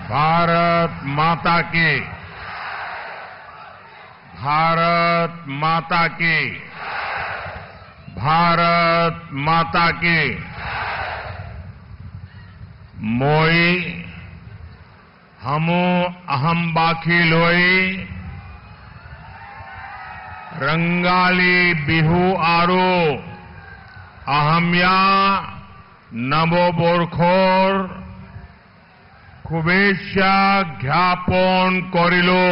भारत माता की, भारत माता की, भारत माता की। मोई हमू अहम बाखी लोई रंगाली बिहू आरो अहम्या नमो बोरखोर खुबेशा ज्ञापन करिलो।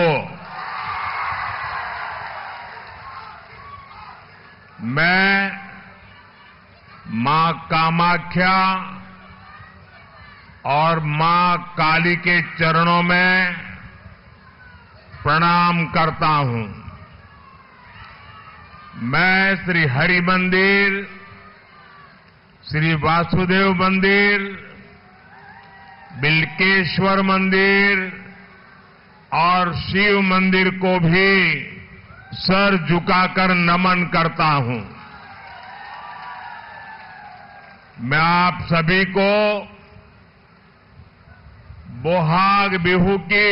मैं मां कामाख्या और मां काली के चरणों में प्रणाम करता हूं। मैं श्री हरि मंदिर, श्री वासुदेव मंदिर, बिल्केश्वर मंदिर और शिव मंदिर को भी सर झुकाकर नमन करता हूं। मैं आप सभी को बोहाग बिहू की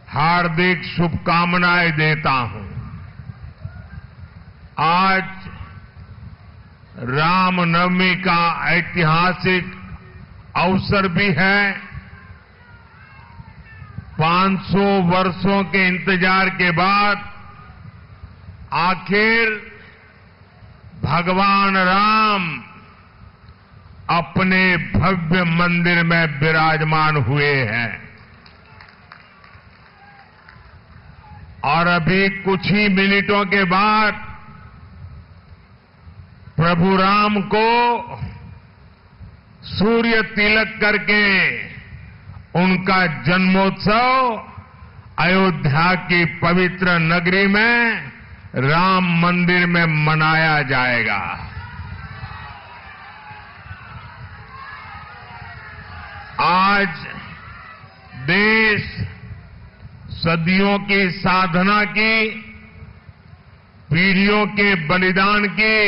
हार्दिक शुभकामनाएं देता हूं। आज रामनवमी का ऐतिहासिक अवसर भी है। 500 वर्षों के इंतजार के बाद आखिर भगवान राम अपने भव्य मंदिर में विराजमान हुए हैं और अभी कुछ ही मिनटों के बाद प्रभु राम को सूर्य तिलक करके उनका जन्मोत्सव अयोध्या की पवित्र नगरी में राम मंदिर में मनाया जाएगा। आज देश सदियों की साधना की, पीढ़ियों के बलिदान की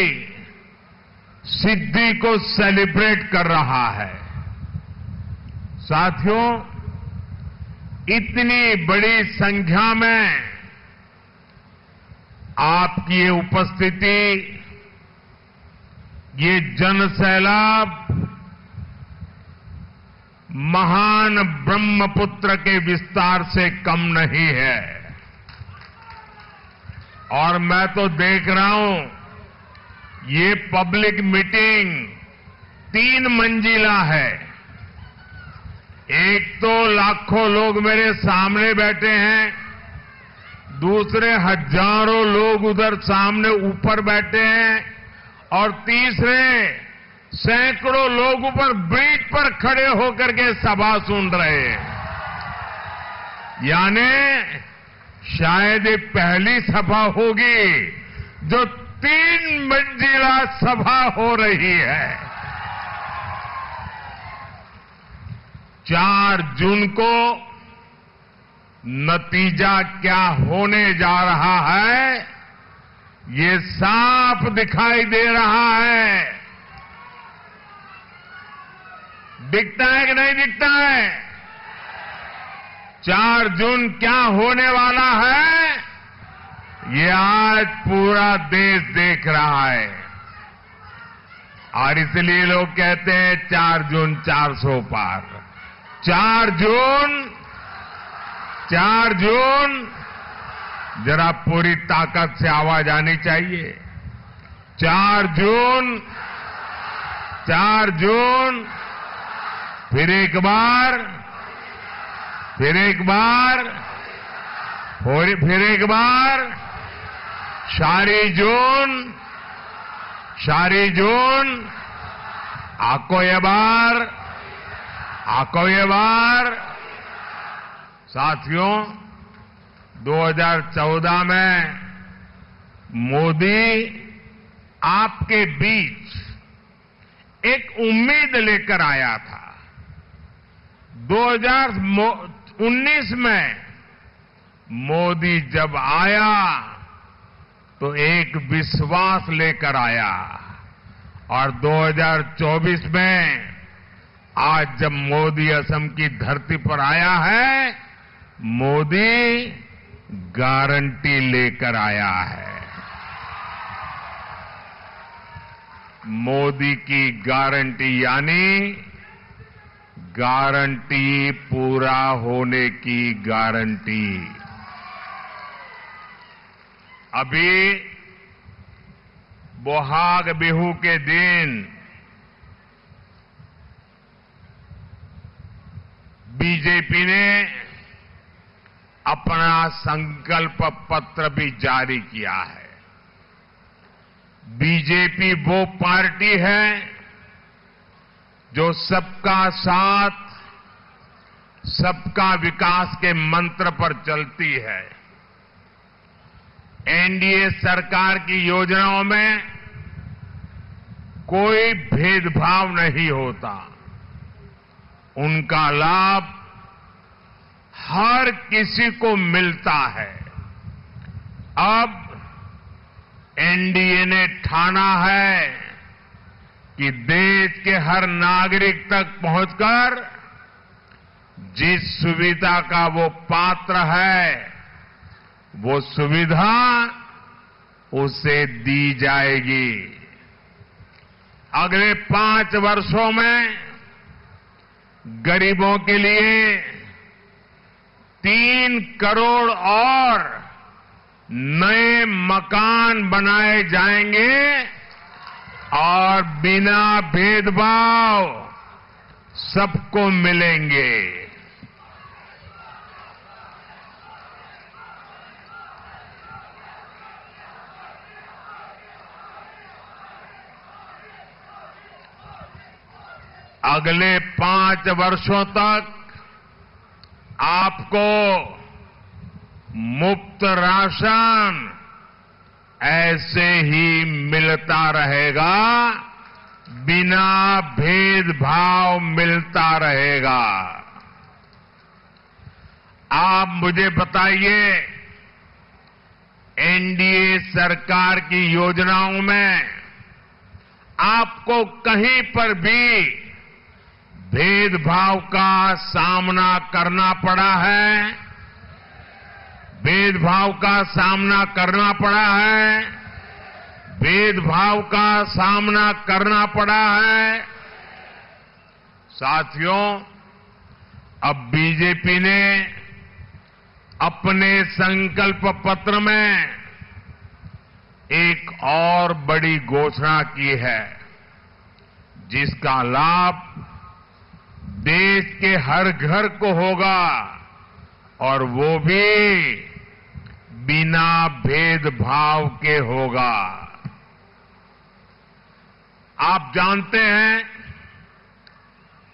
सिद्धि को सेलिब्रेट कर रहा है। साथियों, इतनी बड़ी संख्या में आपकी ये उपस्थिति, ये जनसैलाब महान ब्रह्मपुत्र के विस्तार से कम नहीं है। और मैं तो देख रहा हूं ये पब्लिक मीटिंग 3 मंजिला है। एक तो लाखों लोग मेरे सामने बैठे हैं, दूसरे हजारों लोग उधर सामने ऊपर बैठे हैं और तीसरे सैकड़ों लोग ऊपर ब्रिज पर खड़े होकर के सभा सुन रहे हैं। यानी शायद ये पहली सभा होगी जो 3 मंजिला सभा हो रही है। 4 जून को नतीजा क्या होने जा रहा है, ये साफ दिखाई दे रहा है। दिखता है कि नहीं दिखता है? 4 जून क्या होने वाला है, ये आज पूरा देश देख रहा है। और इसलिए लोग कहते हैं 4 जून 400 पार। 4 जून जरा पूरी ताकत से आवाज आनी चाहिए। 4 जून, 4 जून, फिर एक बार, फिर एक बार, फिर एक बार, शारी जून, शारी जून, आको ये बार, आको ये बार। साथियों, 2014 में मोदी आपके बीच एक उम्मीद लेकर आया था। 2019 में मोदी जब आया तो एक विश्वास लेकर आया और 2024 में आज जब मोदी असम की धरती पर आया है, मोदी गारंटी लेकर आया है। मोदी की गारंटी यानी गारंटी पूरा होने की गारंटी। अभी बोहाग बिहू के दिन बीजेपी ने अपना संकल्प पत्र भी जारी किया है। बीजेपी वो पार्टी है जो सबका साथ, सबका विकास के मंत्र पर चलती है। एनडीए सरकार की योजनाओं में कोई भेदभाव नहीं होता। उनका लाभ हर किसी को मिलता है। अब एनडीए ने ठाना है कि देश के हर नागरिक तक पहुंचकर जिस सुविधा का वो पात्र है, वो सुविधा उसे दी जाएगी। अगले 5 वर्षों में गरीबों के लिए 3 करोड़ और नए मकान बनाए जाएंगे और बिना भेदभाव सबको मिलेंगे। अगले 5 वर्षों तक आपको मुफ्त राशन ऐसे ही मिलता रहेगा, बिना भेदभाव मिलता रहेगा। आप मुझे बताइए, एनडीए सरकार की योजनाओं में आपको कहीं पर भी भेदभाव का सामना करना पड़ा है? भेदभाव का सामना करना पड़ा है? भेदभाव का सामना करना पड़ा है? साथियों, अब बीजेपी ने अपने संकल्प पत्र में एक और बड़ी घोषणा की है, जिसका लाभ देश के हर घर को होगा और वो भी बिना भेदभाव के होगा। आप जानते हैं,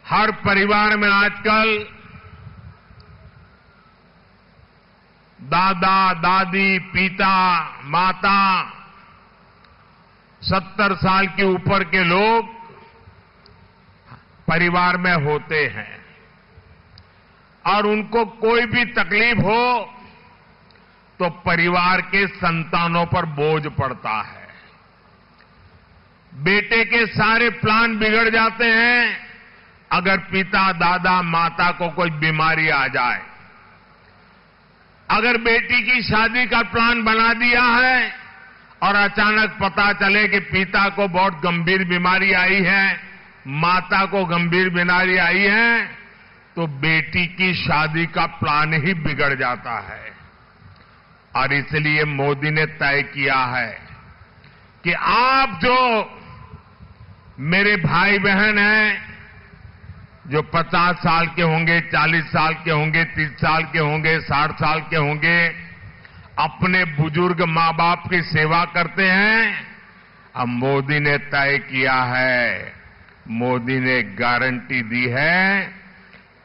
हर परिवार में आजकल दादा, दादी, पिता, माता, 70 साल के ऊपर के लोग परिवार में होते हैं और उनको कोई भी तकलीफ हो तो परिवार के संतानों पर बोझ पड़ता है। बेटे के सारे प्लान बिगड़ जाते हैं अगर पिता, दादा, माता को कोई बीमारी आ जाए। अगर बेटी की शादी का प्लान बना दिया है और अचानक पता चले कि पिता को बहुत गंभीर बीमारी आई है, माता को गंभीर बीमारी आई है, तो बेटी की शादी का प्लान ही बिगड़ जाता है। और इसलिए मोदी ने तय किया है कि आप जो मेरे भाई बहन हैं, जो 50 साल के होंगे, 40 साल के होंगे, 30 साल के होंगे, 60 साल के होंगे, अपने बुजुर्ग मां बाप की सेवा करते हैं, अब मोदी ने तय किया है, मोदी ने गारंटी दी है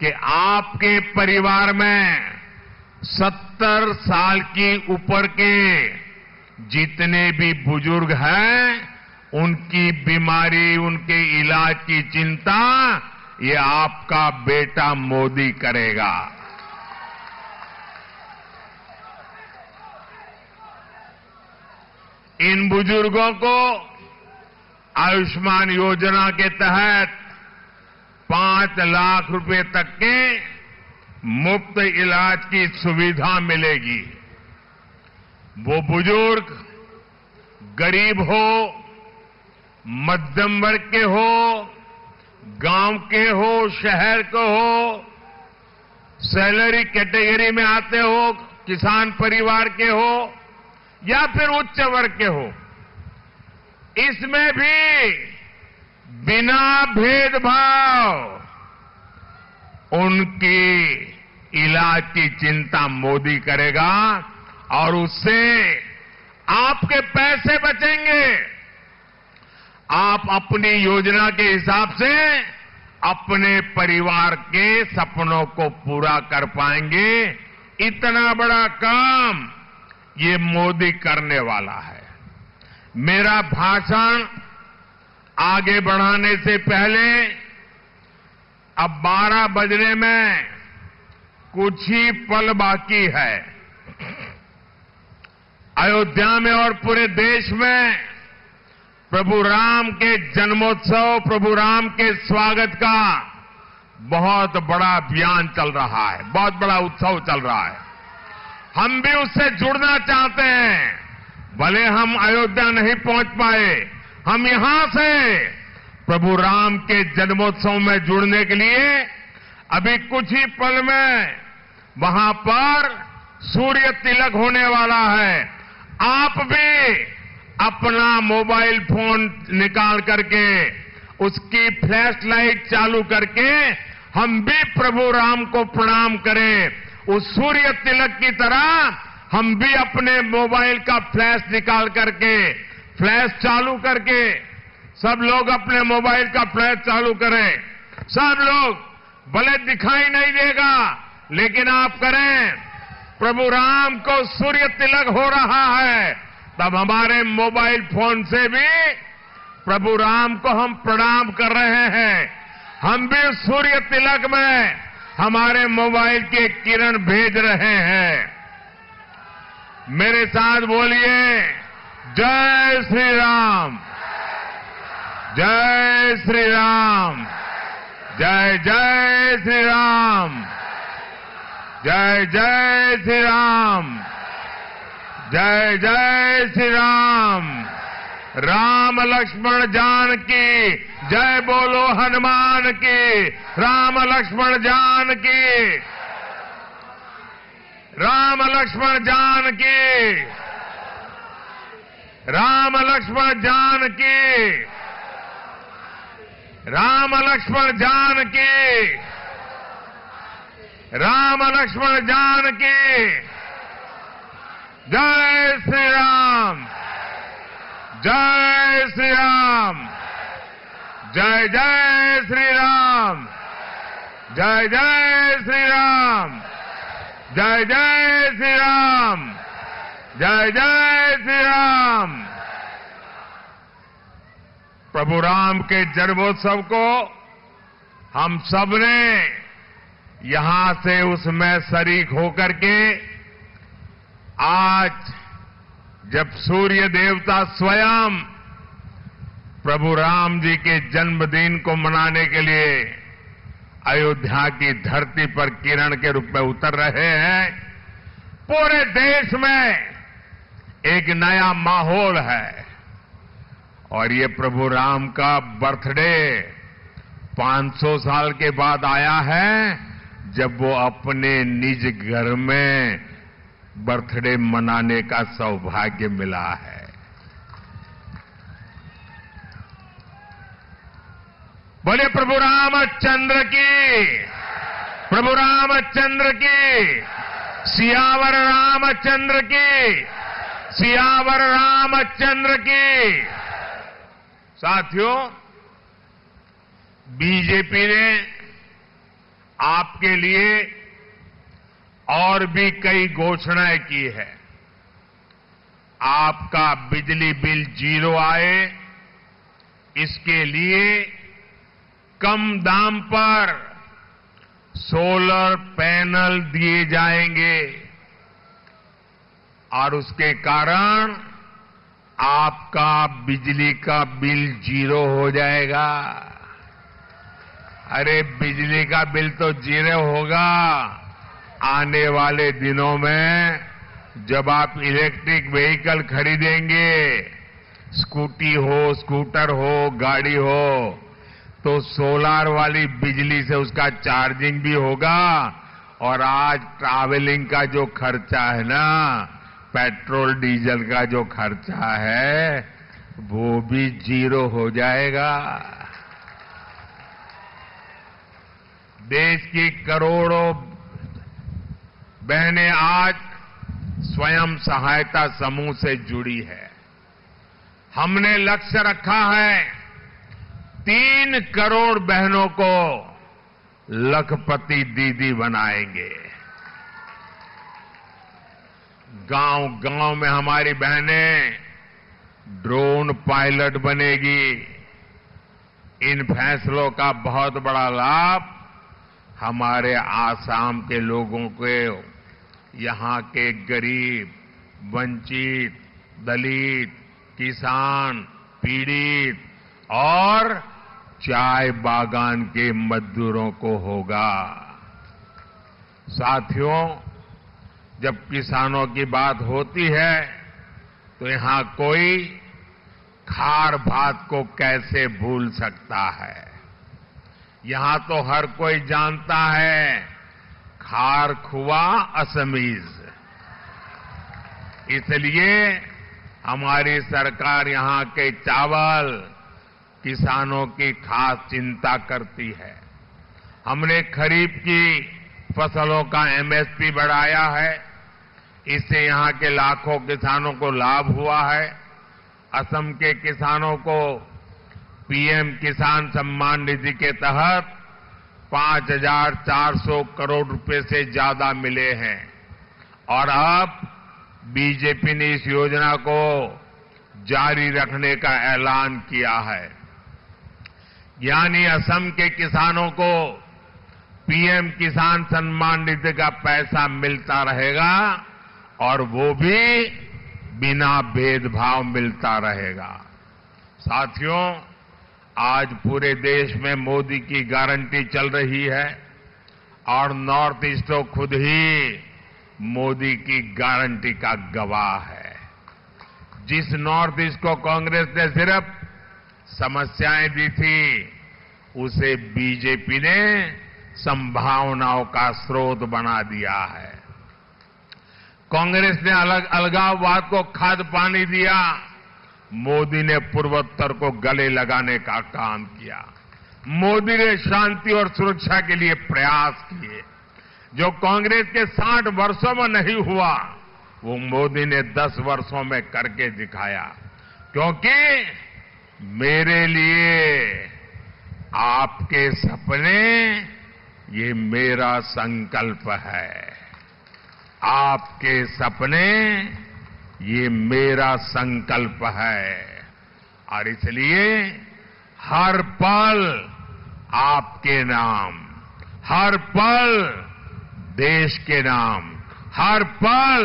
कि आपके परिवार में 70 साल की ऊपर के जितने भी बुजुर्ग हैं, उनकी बीमारी, उनके इलाज की चिंता ये आपका बेटा मोदी करेगा। इन बुजुर्गों को आयुष्मान योजना के तहत 5 लाख रुपए तक के मुफ्त इलाज की सुविधा मिलेगी। वो बुजुर्ग गरीब हो, मध्यम वर्ग के हो, गांव के हो, शहर के हो, सैलरी कैटेगरी में आते हो, किसान परिवार के हो या फिर उच्च वर्ग के हो, इसमें भी बिना भेदभाव उनकी इलाज की चिंता मोदी करेगा और उससे आपके पैसे बचेंगे। आप अपनी योजना के हिसाब से अपने परिवार के सपनों को पूरा कर पाएंगे। इतना बड़ा काम ये मोदी करने वाला है। मेरा भाषण आगे बढ़ाने से पहले अब 12 बजने में कुछ ही पल बाकी है। अयोध्या में और पूरे देश में प्रभु राम के जन्मोत्सव, प्रभु राम के स्वागत का बहुत बड़ा अभियान चल रहा है, बहुत बड़ा उत्सव चल रहा है। हम भी उससे जुड़ना चाहते हैं। भले हम अयोध्या नहीं पहुंच पाए, हम यहां से प्रभु राम के जन्मोत्सव में जुड़ने के लिए अभी कुछ ही पल में वहां पर सूर्य तिलक होने वाला है। आप भी अपना मोबाइल फोन निकाल करके उसकी फ्लैश लाइट चालू करके हम भी प्रभु राम को प्रणाम करें। उस सूर्य तिलक की तरह हम भी अपने मोबाइल का फ्लैश निकाल करके, फ्लैश चालू करके, सब लोग अपने मोबाइल का फ्लैश चालू करें। सब लोग, भले दिखाई नहीं देगा लेकिन आप करें। प्रभु राम को सूर्य तिलक हो रहा है, तब हमारे मोबाइल फोन से भी प्रभु राम को हम प्रणाम कर रहे हैं। हम भी सूर्य तिलक में हमारे मोबाइल के किरण भेज रहे हैं। मेरे साथ बोलिए, जय श्री राम, जय श्री राम, जय जय श्री राम, जय जय श्री राम, जय जय श्री राम। राम लक्ष्मण जानकी जय बोलो हनुमान की। राम लक्ष्मण जानकी, राम लक्ष्मण जानकी, राम लक्ष्मण जानकी, राम लक्ष्मण जानकी, राम लक्ष्मण जानकी। जय श्री राम, जय श्री राम, जय जय श्री राम, जय जय श्री राम, जय जय श्री राम, जय जय श्री राम। प्रभु राम के जन्मोत्सव को हम सबने यहां से उसमें शरीक होकर के आज जब सूर्य देवता स्वयं प्रभु राम जी के जन्मदिन को मनाने के लिए अयोध्या की धरती पर किरण के रूप में उतर रहे हैं, पूरे देश में एक नया माहौल है। और ये प्रभु राम का बर्थडे 500 साल के बाद आया है, जब वो अपने निज घर में बर्थडे मनाने का सौभाग्य मिला है। बोले प्रभु रामचंद्र की, प्रभु रामचंद्र की, सियावर रामचंद्र की, सियावर रामचंद्र की। साथियों, बीजेपी ने आपके लिए और भी कई घोषणाएं की है। आपका बिजली बिल 0 आए, इसके लिए कम दाम पर सोलर पैनल दिए जाएंगे और उसके कारण आपका बिजली का बिल 0 हो जाएगा। अरे बिजली का बिल तो जीरो होगा। आने वाले दिनों में जब आप इलेक्ट्रिक व्हीकल खरीदेंगे, स्कूटी हो, स्कूटर हो, गाड़ी हो, तो सोलार वाली बिजली से उसका चार्जिंग भी होगा। और आज ट्रैवलिंग का जो खर्चा है ना, पेट्रोल डीजल का जो खर्चा है, वो भी जीरो हो जाएगा। देश की करोड़ों बहनें आज स्वयं सहायता समूह से जुड़ी है। हमने लक्ष्य रखा है 3 करोड़ बहनों को लखपति दीदी बनाएंगे। गांव-गांव में हमारी बहनें ड्रोन पायलट बनेगी। इन फैसलों का बहुत बड़ा लाभ हमारे आसाम के लोगों को, यहां के गरीब, वंचित, दलित, किसान, पीड़ित और चाय बागान के मजदूरों को होगा। साथियों, जब किसानों की बात होती है तो यहां कोई खार भात को कैसे भूल सकता है। यहां तो हर कोई जानता है खार खुआ असमीज। इसलिए हमारी सरकार यहां के चावल किसानों की खास चिंता करती है। हमने खरीफ की फसलों का एमएसपी बढ़ाया है। इससे यहां के लाखों किसानों को लाभ हुआ है। असम के किसानों को पीएम किसान सम्मान निधि के तहत 5,400 करोड़ रुपए से ज्यादा मिले हैं। और अब बीजेपी ने इस योजना को जारी रखने का ऐलान किया है। यानी असम के किसानों को पीएम किसान सम्मान निधि का पैसा मिलता रहेगा और वो भी बिना भेदभाव मिलता रहेगा। साथियों, आज पूरे देश में मोदी की गारंटी चल रही है और नॉर्थ ईस्ट तो खुद ही मोदी की गारंटी का गवाह है। जिस नॉर्थ ईस्ट को कांग्रेस ने सिर्फ समस्याएं दी थी, उसे बीजेपी ने संभावनाओं का स्रोत बना दिया है। कांग्रेस ने अलगाववाद को खाद पानी दिया, मोदी ने पूर्वोत्तर को गले लगाने का काम किया। मोदी ने शांति और सुरक्षा के लिए प्रयास किए। जो कांग्रेस के 60 वर्षों में नहीं हुआ, वो मोदी ने 10 वर्षों में करके दिखाया। क्योंकि मेरे लिए आपके सपने, ये मेरा संकल्प है। आपके सपने, ये मेरा संकल्प है। और इसलिए हर पल आपके नाम, हर पल देश के नाम, हर पल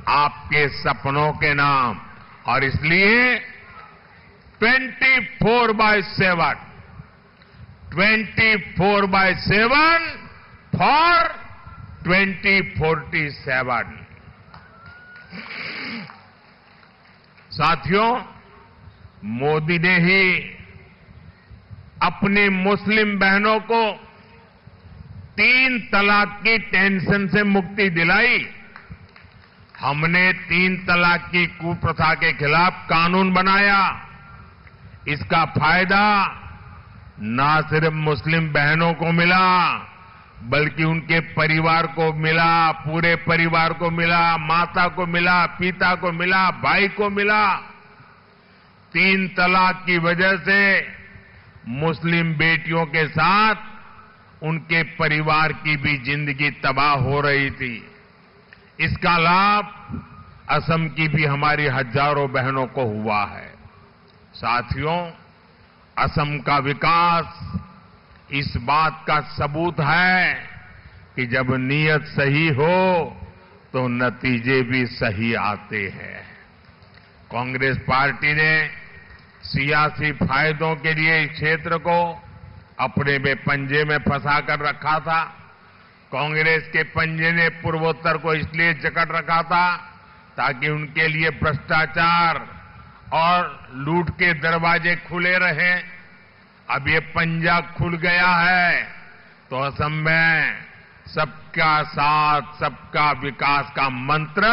आपके सपनों के नाम। और इसलिए 24/7 फॉर 2047। साथियों, मोदी ने ही अपनी मुस्लिम बहनों को 3 तलाक की टेंशन से मुक्ति दिलाई। हमने 3 तलाक की कुप्रथा के खिलाफ कानून बनाया। इसका फायदा न सिर्फ मुस्लिम बहनों को मिला, बल्कि उनके परिवार को मिला, पूरे परिवार को मिला, माता को मिला, पिता को मिला, भाई को मिला। 3 तलाक की वजह से मुस्लिम बेटियों के साथ उनके परिवार की भी जिंदगी तबाह हो रही थी। इसका लाभ असम की भी हमारी हजारों बहनों को हुआ है। साथियों, असम का विकास इस बात का सबूत है कि जब नीयत सही हो तो नतीजे भी सही आते हैं। कांग्रेस पार्टी ने सियासी फायदों के लिए इस क्षेत्र को अपने में पंजे में फंसा कर रखा था। कांग्रेस के पंजे ने पूर्वोत्तर को इसलिए जकड़ रखा था ताकि उनके लिए भ्रष्टाचार और लूट के दरवाजे खुले रहे। अब ये पंजा खुल गया है तो असम में सबका साथ सबका विकास का मंत्र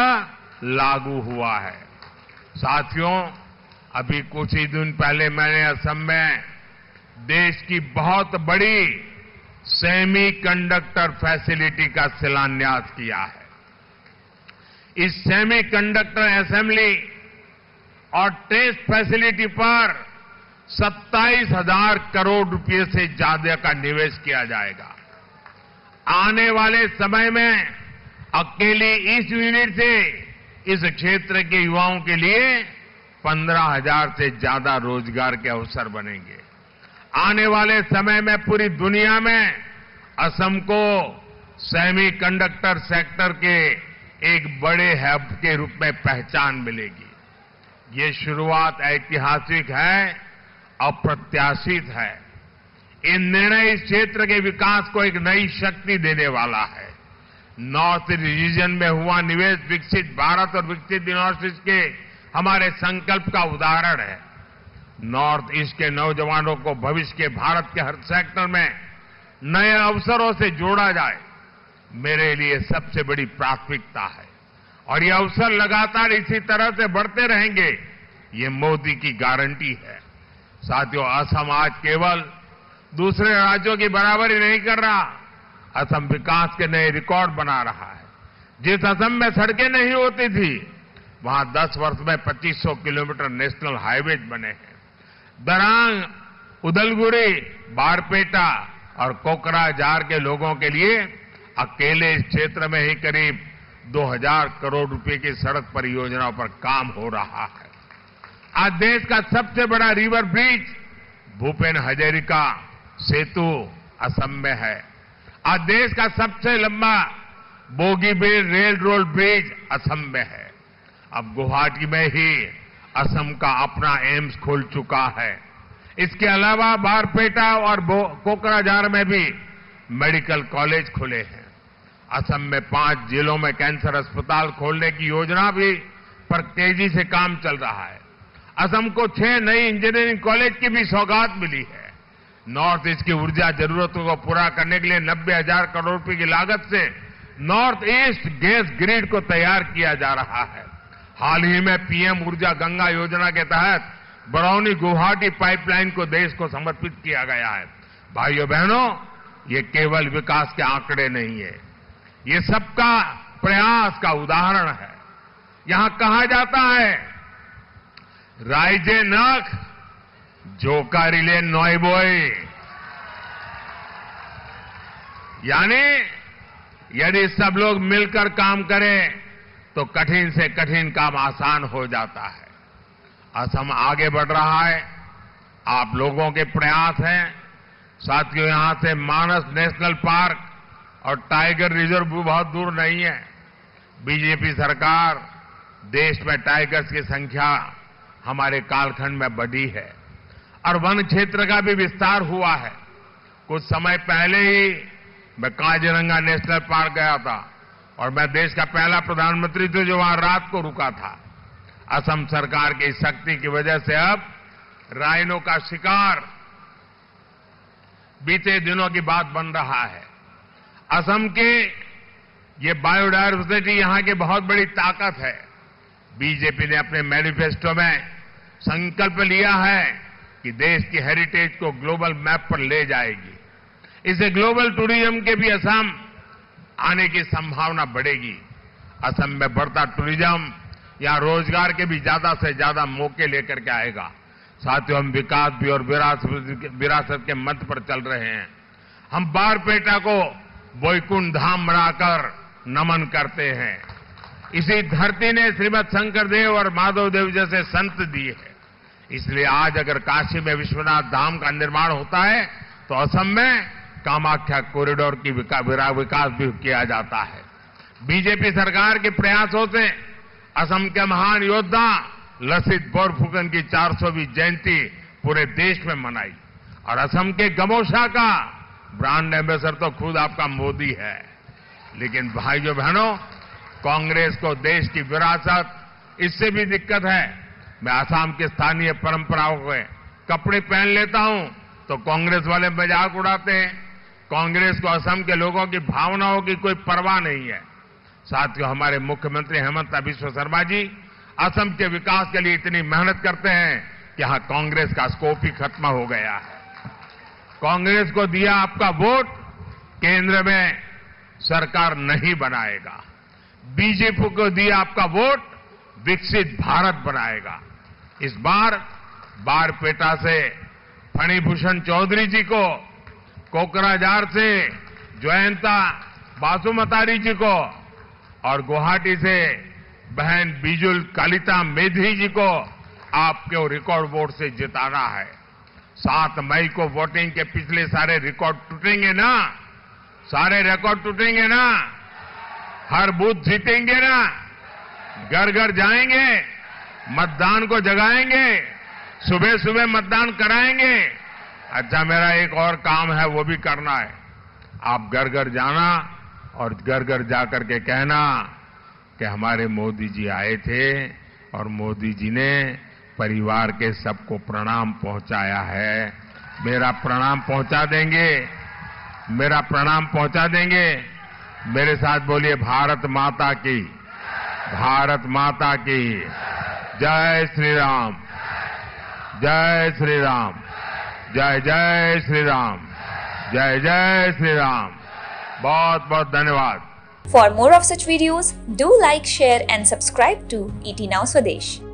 लागू हुआ है। साथियों, अभी कुछ ही दिन पहले मैंने असम में देश की बहुत बड़ी सेमीकंडक्टर फैसिलिटी का शिलान्यास किया है। इस सेमीकंडक्टर असेंबली और टेस्ट फैसिलिटी पर 27,000 करोड़ रुपए से ज्यादा का निवेश किया जाएगा। आने वाले समय में अकेली इस यूनिट से इस क्षेत्र के युवाओं के लिए 15,000 से ज्यादा रोजगार के अवसर बनेंगे। आने वाले समय में पूरी दुनिया में असम को सेमीकंडक्टर सेक्टर के एक बड़े हब के रूप में पहचान मिलेगी। ये शुरुआत ऐतिहासिक है, अप्रत्याशित है। इन निर्णय इस क्षेत्र के विकास को एक नई शक्ति देने वाला है। नॉर्थ रीजन में हुआ निवेश विकसित भारत और विकसित यूनिवर्सिटीज के हमारे संकल्प का उदाहरण है। नॉर्थ ईस्ट के नौजवानों को भविष्य के भारत के हर सेक्टर में नए अवसरों से जोड़ा जाए, मेरे लिए सबसे बड़ी प्राथमिकता है। और ये अवसर लगातार इसी तरह से बढ़ते रहेंगे, ये मोदी की गारंटी है। साथियों, असम आज केवल दूसरे राज्यों की बराबरी नहीं कर रहा, असम विकास के नए रिकॉर्ड बना रहा है। जिस असम में सड़कें नहीं होती थी, वहां 10 वर्ष में 2500 किलोमीटर नेशनल हाईवेज बने हैं। दरांग, उदलगुरी, बारपेटा और कोकराझार के लोगों के लिए अकेले इस क्षेत्र में ही करीब 2,000 करोड़ रुपए की सड़क परियोजनाओं पर काम हो रहा है। आज देश का सबसे बड़ा रिवर ब्रिज भूपेन हजारिका सेतु असम में है। आज देश का सबसे लंबा Bogibeel rail road bridge Assam में है। अब गुवाहाटी में ही असम का अपना एम्स खुल चुका है। इसके अलावा बारपेटा और कोकराझार में भी मेडिकल कॉलेज खुले हैं। असम में 5 जिलों में कैंसर अस्पताल खोलने की योजना भी पर तेजी से काम चल रहा है। असम को 6 नई इंजीनियरिंग कॉलेज की भी सौगात मिली है। नॉर्थ ईस्ट की ऊर्जा जरूरतों को पूरा करने के लिए 90,000 करोड़ रुपए की लागत से नॉर्थ ईस्ट गैस ग्रिड को तैयार किया जा रहा है। हाल ही में पीएम ऊर्जा गंगा योजना के तहत बरौनी गुवाहाटी पाइपलाइन को देश को समर्पित किया गया है। भाइयों बहनों, ये केवल विकास के आंकड़े नहीं है, ये सबका प्रयास का उदाहरण है। यहां कहा जाता है, राइजे नख जोकारिले नॉयबोय, यानी यदि सब लोग मिलकर काम करें तो कठिन से कठिन काम आसान हो जाता है। असम आगे बढ़ रहा है, आप लोगों के प्रयास हैं। साथियों, यहां से मानस नेशनल पार्क और टाइगर रिजर्व भी बहुत दूर नहीं है। बीजेपी सरकार देश में टाइगर्स की संख्या हमारे कालखंड में बढ़ी है और वन क्षेत्र का भी विस्तार हुआ है। कुछ समय पहले ही मैं काजीरंगा नेशनल पार्क गया था और मैं देश का पहला प्रधानमंत्री था जो वहां रात को रुका था। असम सरकार की शक्ति की वजह से अब राइनो का शिकार बीते दिनों की बात बन रहा है। असम के ये बायोडायवर्सिटी यहां की बहुत बड़ी ताकत है। बीजेपी ने अपने मैनिफेस्टो में संकल्प लिया है कि देश की हेरिटेज को ग्लोबल मैप पर ले जाएगी। इससे ग्लोबल टूरिज्म के भी असम आने की संभावना बढ़ेगी। असम में बढ़ता टूरिज्म यहां रोजगार के भी ज्यादा से ज्यादा मौके लेकर के आएगा। साथियों, हम विकास भी और विरासत के मंत्र पर चल रहे हैं। हम बारपेटा को वैकुंठ धाम बनाकर नमन करते हैं। इसी धरती ने श्रीमद शंकरदेव और माधवदेव जैसे संत दिए हैं। इसलिए आज अगर काशी में विश्वनाथ धाम का निर्माण होता है तो असम में कामाख्या कॉरिडोर की विकास भी किया जाता है। बीजेपी सरकार के प्रयासों से असम के महान योद्धा लसित बोरफुकन की 400वीं जयंती पूरे देश में मनाई। और असम के गमोशा का ब्रांड एम्बेसडर तो खुद आपका मोदी है। लेकिन भाइयों बहनों, कांग्रेस को देश की विरासत, इससे भी दिक्कत है। मैं असम के स्थानीय परंपराओं के कपड़े पहन लेता हूं तो कांग्रेस वाले मजाक उड़ाते हैं। कांग्रेस को असम के लोगों की भावनाओं की कोई परवाह नहीं है। साथियों, हमारे मुख्यमंत्री हेमंत बिश्व शर्मा जी असम के विकास के लिए इतनी मेहनत करते हैं कि यहां कांग्रेस का स्कोप ही खत्म हो गया है। कांग्रेस को दिया आपका वोट, केंद्र में सरकार नहीं बनाएगा। बीजेपी को दिया आपका वोट, विकसित भारत बनाएगा। इस बार बारपेटा से फणीभूषण चौधरी जी को, कोकराझार से जयंता बासुमतारी जी को और गुवाहाटी से बहन बिजुल कालिता मेधी जी को आपके रिकॉर्ड वोट से जिताना है। 7 मई को वोटिंग के पिछले सारे रिकॉर्ड टूटेंगे ना, सारे रिकॉर्ड टूटेंगे ना, हर बूथ जीतेंगे ना, घर घर जाएंगे, मतदान को जगाएंगे, सुबह सुबह मतदान कराएंगे। अच्छा, मेरा एक और काम है, वो भी करना है। आप घर घर जाना और घर घर जाकर के कहना कि हमारे मोदी जी आए थे और मोदी जी ने परिवार के सबको प्रणाम पहुंचाया है। मेरा प्रणाम पहुंचा देंगे, मेरा प्रणाम पहुंचा देंगे। मेरे साथ बोलिए, भारत माता की, भारत माता की जय श्री राम, जय श्री राम, जय जय श्री राम, जय जय श्री राम। बहुत बहुत धन्यवाद। For more of such videos, do like, share and subscribe to ET Now Swadesh.